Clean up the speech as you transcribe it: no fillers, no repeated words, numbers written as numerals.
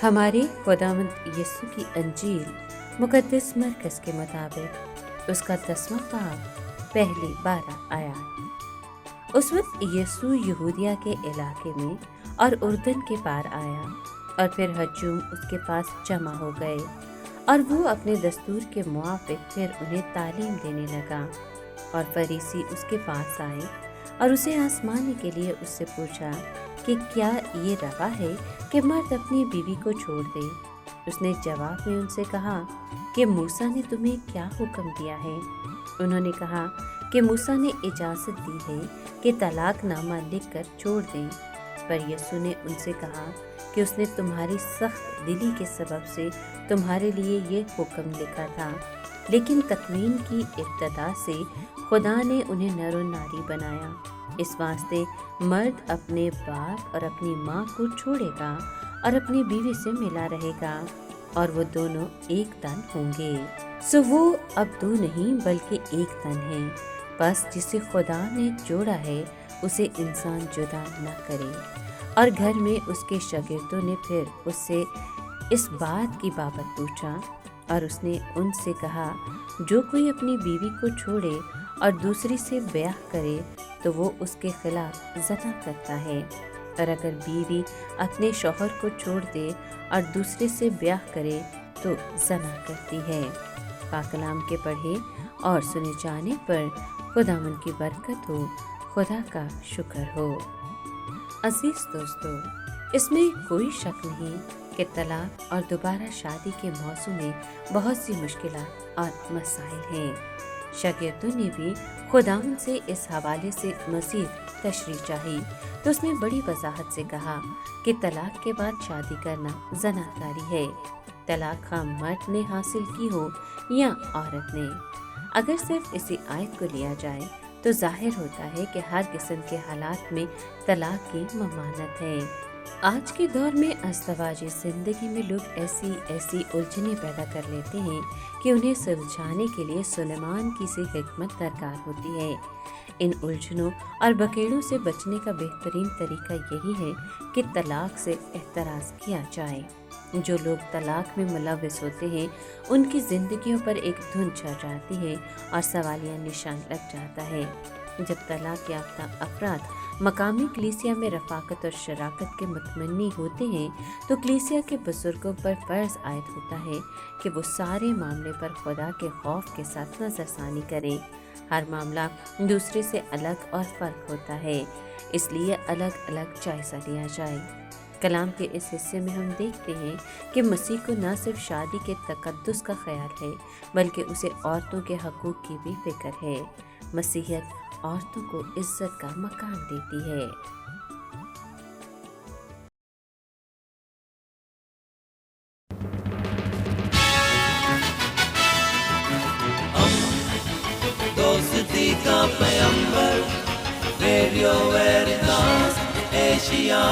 ہمارے خداوند یسوع کی انجیل مقدس مرکز کے مطابق اس کا 10واں باب پہلی 12 آیات۔ اس وقت یسوع یہودیہ کے علاقے میں اور اردن کے پار آیا، اور پھر ہجوم اس کے پاس جمع ہو گئے، اور وہ اپنے دستور کے موافق پھر انہیں تعلیم دینے لگا۔ اور فریسی اس کے پاس آئے اور اسے آزمانے کے لیے اس سے پوچھا کہ کیا یہ روا ہے کہ مرد اپنی بیوی کو چھوڑ دے؟ اس نے جواب میں ان سے کہا کہ موسیٰ نے تمہیں کیا حکم دیا ہے؟ انہوں نے کہا کہ موسیٰ نے اجازت دی ہے کہ طلاق نامہ لکھ کر چھوڑ دیں۔ پر یسوع نے ان سے کہا کہ اس نے تمہاری سخت دلی کے سبب سے تمہارے لیے یہ حکم لکھا تھا، لیکن تکوین کی ابتدا سے خدا نے انہیں نر و ناری بنایا، اس واسطے مرد اپنے باپ اور اپنی ماں کو چھوڑے گا اور اپنی بیوی سے ملا رہے گا، اور وہ دونوں ایک تن ہوں گے۔ سو وہ اب دو نہیں بلکہ ایک تن ہیں۔ بس جسے خدا نے جوڑا ہے اسے انسان جدا نہ کرے۔ اور گھر میں اس کے شاگردوں نے پھر اس سے اس بات کی بابت پوچھا، اور اس نے ان سے کہا، جو کوئی اپنی بیوی کو چھوڑے اور دوسری سے بیاہ کرے تو وہ اس کے خلاف زنا کرتا ہے، اور اگر بیوی اپنے شوہر کو چھوڑ دے اور دوسرے سے بیاہ کرے تو زنا کرتی ہے۔ پاک کلام کے پڑھے اور سنے جانے پر خداوند کی برکت ہو، خدا کا شکر ہو۔ عزیز دوستو، اس میں کوئی شک نہیں کہ طلاق اور دوبارہ شادی کے موضوع میں بہت سی مشکلات اور مسائل ہیں۔ شاگردوں نے بھی خداوند سے اس حوالے سے مزید تشریح چاہی تو اس نے بڑی وضاحت سے کہا کہ طلاق کے بعد شادی کرنا زناکاری ہے، طلاق خواہ مرد نے حاصل کی ہو یا عورت نے۔ اگر صرف اسی آیت کو لیا جائے تو ظاہر ہوتا ہے کہ ہر قسم کے حالات میں طلاق کی ممانعت ہے۔ آج کے دور میں ازدواجی زندگی میں لوگ ایسی الجھنیں پیدا کر لیتے ہیں کہ انہیں سلجھانے کے لیے سلیمان کی سی حکمت درکار ہوتی ہے۔ ان الجھنوں اور بکیڑوں سے بچنے کا بہترین طریقہ یہی ہے کہ طلاق سے احتراز کیا جائے۔ جو لوگ طلاق میں ملوث ہوتے ہیں ان کی زندگیوں پر ایک دھند چھا جاتی ہے اور سوالیہ نشان لگ جاتا ہے۔ جب طلاق یافتہ افراد مقامی کلیسیا میں رفاقت اور شراکت کے متمنی ہوتے ہیں تو کلیسیا کے بزرگوں پر فرض عائد ہوتا ہے کہ وہ سارے معاملے پر خدا کے خوف کے ساتھ نظر ثانی کریں۔ ہر معاملہ دوسرے سے الگ اور فرق ہوتا ہے، اس لیے الگ الگ جائزہ لیا جائے۔ کلام کے اس حصے میں ہم دیکھتے ہیں کہ مسیح کو نہ صرف شادی کے تقدس کا خیال ہے بلکہ اسے عورتوں کے حقوق کی بھی فکر ہے۔ مسیحیت عورتوں کو عزت کا مقام دیتی ہے۔ دوستی کا پیمبر، ریڈیو ویریتاس ایشیا۔